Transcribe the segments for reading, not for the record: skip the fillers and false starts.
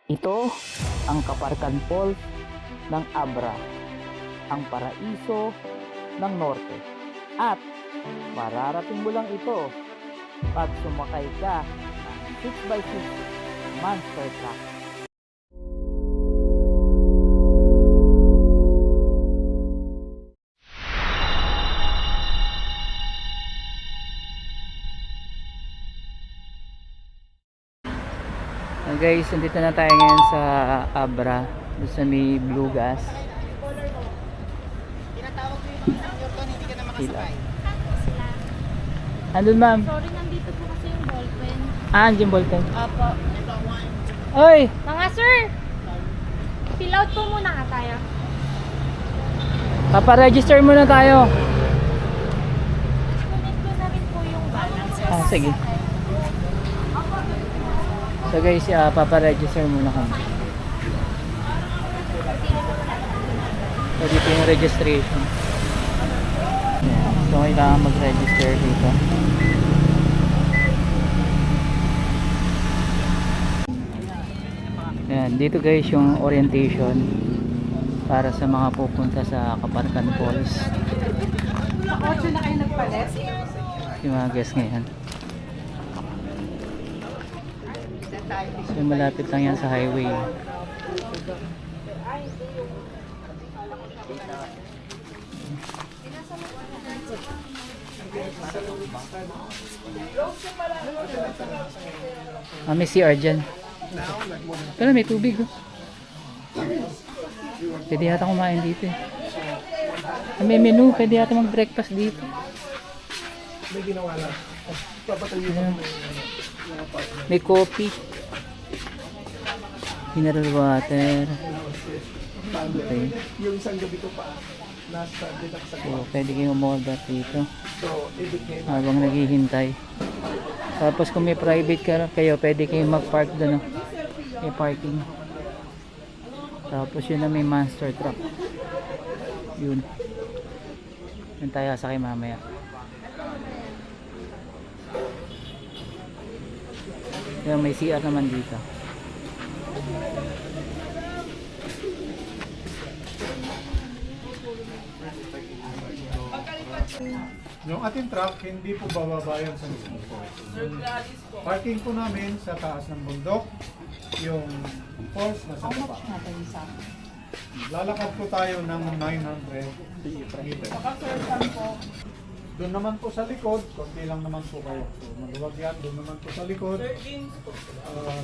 Ito ang Kaparkan Falls ng Abra, ang paraiso ng Norte. At mararating mo lang ito pag sumakay ka ng 6x6 monster truck. Guys, nandito na tayo ngayon sa Abra, doon sa may Blue Gas. Tinatawag ko yung mga senior doon, hindi ka na makasakay. Andun ma'am. Sorry, nandito po kasi yung ballpen. Andiyan ballpen. Opo. Oy! Mga sir! Fill out po muna ka tayo. Paparegister muna tayo. Connect ko na rin po yung balance. Sige. So guys, paparegister muna kami. So dito yung registration. Ayan. So kailangan mag-register dito. Ayan. Dito guys yung orientation para sa mga pupunta sa Kaparkan Falls. Sa 8 na kayo nagpalit? Yung mga guests ngayon. So malapit lang yan sa highway. May CR dyan. Pero may tubig, oh. Pwede yata kumain dito, eh. May menu, pwede yata mag breakfast dito. Ayan. May coffee, mineral water. Okay. Yung isang gabi ko pa nasa dito sa So pwede kayong umorder dito so ibig habang naghihintay. Tapos kung may private car kayo, pwede kayong mag-park doon, oh. May parking. Tapos yun na may monster truck. Yun. Yun tayo sakay mamaya. Kaya may CR naman dito. yung ating truck hindi po bababayan sa mismo falls. Parking po namin sa taas ng bundok, yung falls nasa baba. Lalakad po tayo ng 900 meters. Doon naman po sa likod, konti lang naman po kayo. So, maluwag yan, doon naman po sa likod.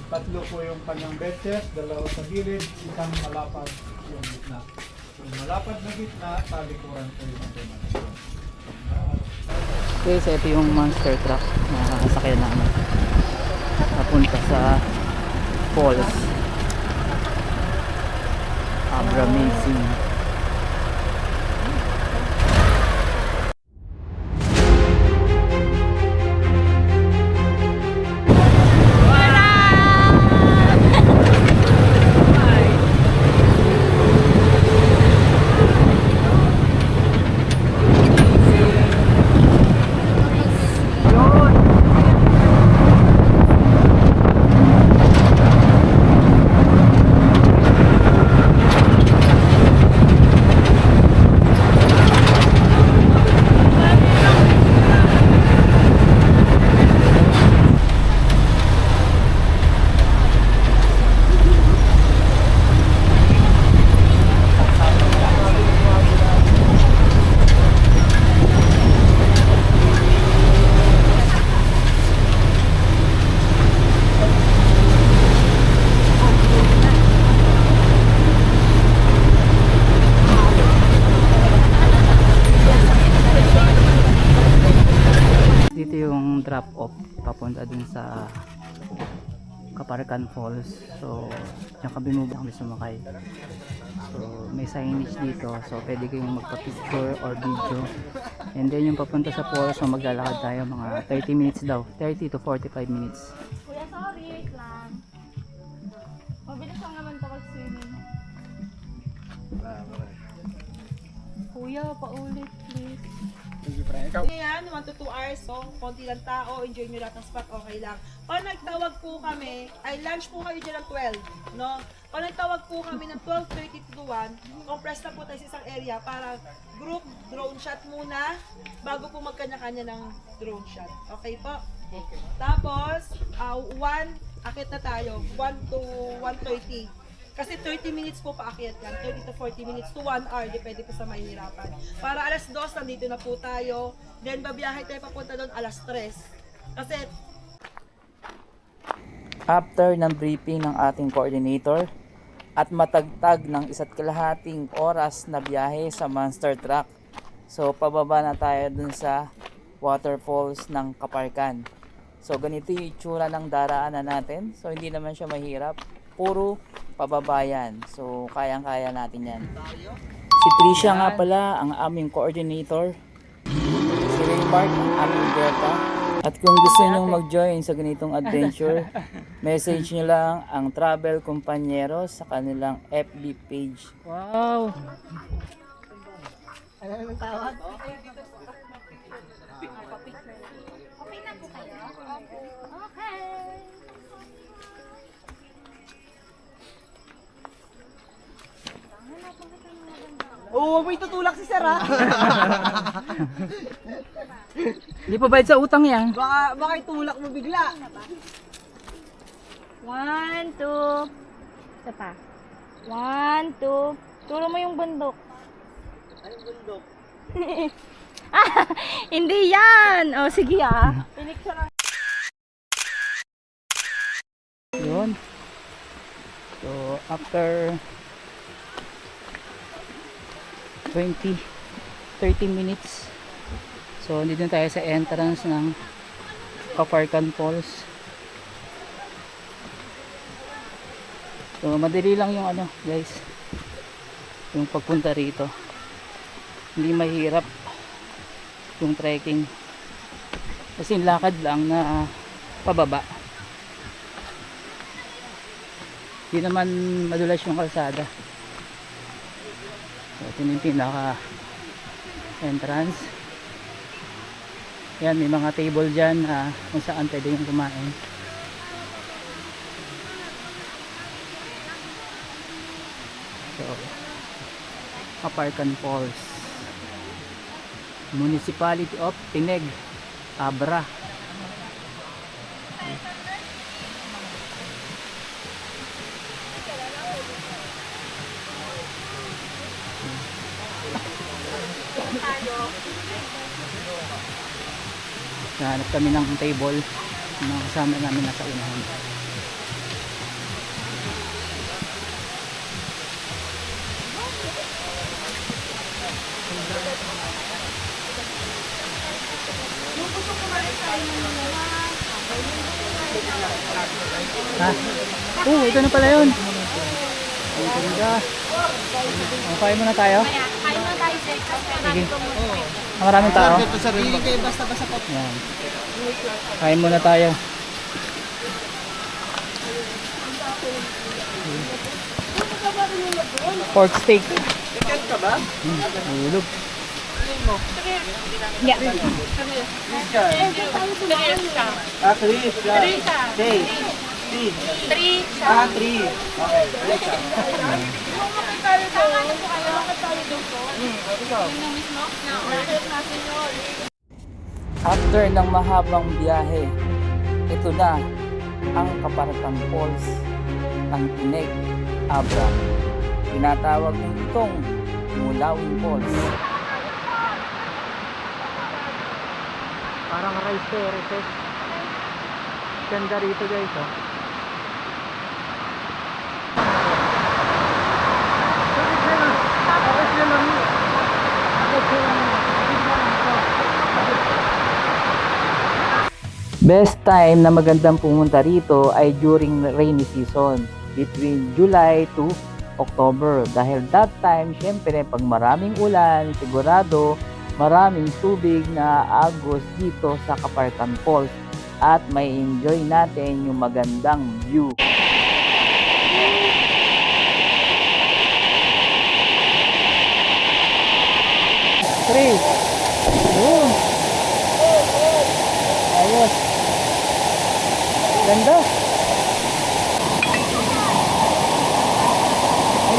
Tatlo po yung kanyang benches, dalawa sa gilid, isang malapad yung gitna. Yung malapad na gitna, talikuran po yung naman. Guys, ito yung monster truck na sasakyan namin napunta sa falls. Abra Amazing. Dito yung drop off papunta dun sa Kaparkan Falls. So yung kabimubang kami sumakay. So may signage dito, so pwede kayong magpa-picture or video. And then yung papunta sa falls, so maglalakad tayo mga 30 minutes daw, 30 to 45 minutes. Kuya, sorry, wait lang. Mabilis lang naman ito mag-swimming. Kuya, paulit please. Ngayon, 1 to 2 hours, so konti lang tao, enjoy nyo lahat ng spot, okay lang. Pag nagtawag po kami, ay lunch po kayo dyan ng 12, no? Pag nagtawag po kami ng 12:30 to 1, compress na po tayo sa isang area para group drone shot muna bago po magkanya-kanya ng drone shot. Okay po? Tapos, 1, akit na tayo, 1 to 1:30. Kasi 30 minutes po paakyat yan, 30 to 40 minutes to 1 hour, depende po sa mahihirapan. Para alas 2, nandito na po tayo. Then babiyahe tayo papunta doon alas 3. Kasi After ng briefing ng ating coordinator at matagtag ng 1.5 oras na biyahe sa monster truck, so pababa na tayo dun sa waterfalls ng Kaparkan. So ganito yung itsura ng daraanan natin, so hindi naman siya mahirap, puro pababayan, so kayang-kaya natin yan. Si Trisha nga pala ang aming coordinator, si Raymart ang aming Berta. At kung gusto nyo mag-join sa ganitong adventure, message nyo lang ang Travel Compañero sa kanilang FB page. Wow! Okay na po kayo? Okay. Oo, may tutulak si Sir ha. Hindi pa bayad sa utang yan. Baka itulak mo bigla. 1, 2. Isa pa. 1, 2. Turo mo yung bundok. Anong bundok? Ah, hindi yan. Oh, sige ah. Pinicture lang. Yun. So, after 30 minutes, so nandito na tayo sa entrance ng Kaparkan Falls. So madali lang yung ano guys, yung pagpunta rito, hindi mahirap yung trekking kasi lakad lang na pababa, hindi naman madulas yung kalsada. So, ito yung pinaka entrance. Yan, may mga table dyan kung saan pwede yung kumain. So, Kaparkan Falls, Municipality of Tineg, Abra. Hanap kami ng table, mga kasama namin nasa unahan. Ha? Ito na pala yun. Ang ganda. Kain muna tayo. Kain na tayo, sir. Sige. Maraming tao. Hindi kayo basta-basta po. Yan. Kain muna tayo. Pork steak. Chicken ka ba? Ulog. Yeah. Chris. Hey. 3. After ng mahabang biyahe, ito na ang Kaparkan Falls ng Tineg, Abra. Tinatawag din itong Mulawin Falls. Parang rice terraces. Ganda rito guys, oh. Best time na magandang pumunta rito ay during rainy season, between July to October. Dahil that time, syempre, pag maraming ulan, sigurado maraming tubig na agos dito sa Kaparkan Falls at may enjoy natin yung magandang view.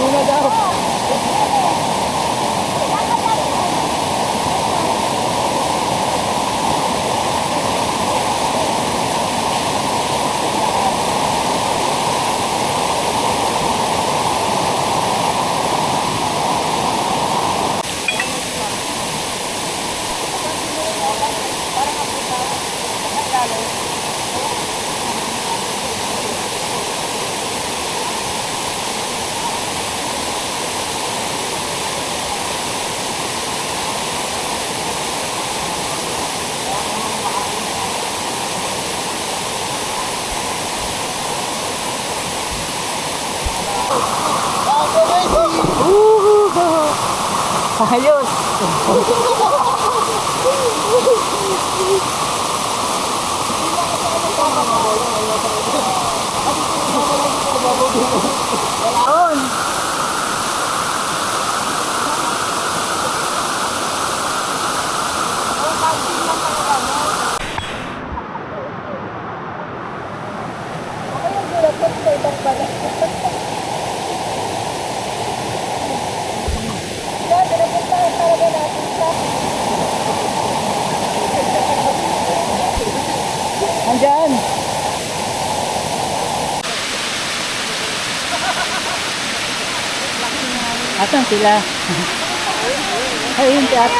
muna daw. Ayos! On! Andyan! Asan sila? Ayun, tiyat.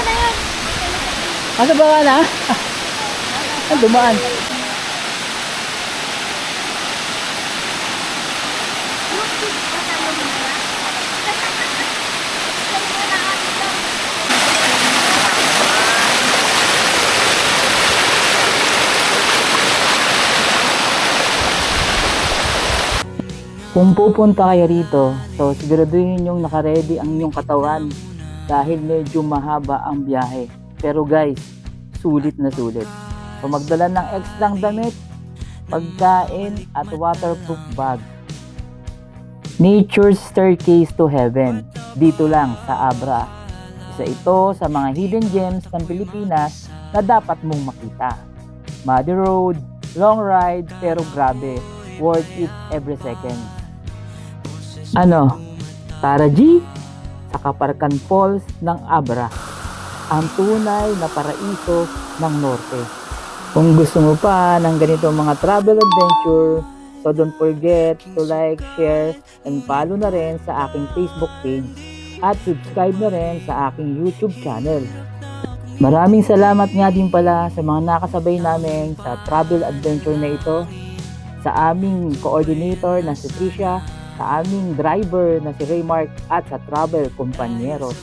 Ano ba ka na? Ang dumaan. Kung pupunta kayo rito, so siguraduhin yung nakaredy ang inyong katawan dahil medyo mahaba ang biyahe. Pero guys, sulit na sulit. So magdala ng extrang damit, pagkain at waterproof bag. Nature's Staircase to Heaven, dito lang sa Abra. Isa ito sa mga hidden gems ng Pilipinas na dapat mong makita. Muddy road, long ride, pero grabe, worth it every second. Ano? Tara G, sa Kaparakan Falls ng Abra, ang tunay na paraiso ng Norte. Kung gusto mo pa ng ganito mga travel adventure, so don't forget to like, share, and follow na rin sa aking Facebook page at subscribe na rin sa aking YouTube channel. Maraming salamat nga din pala sa mga nakasabay namin sa travel adventure na ito, sa aming coordinator na si Trisha, sa aming driver na si Raymark at sa travel kompanyeros.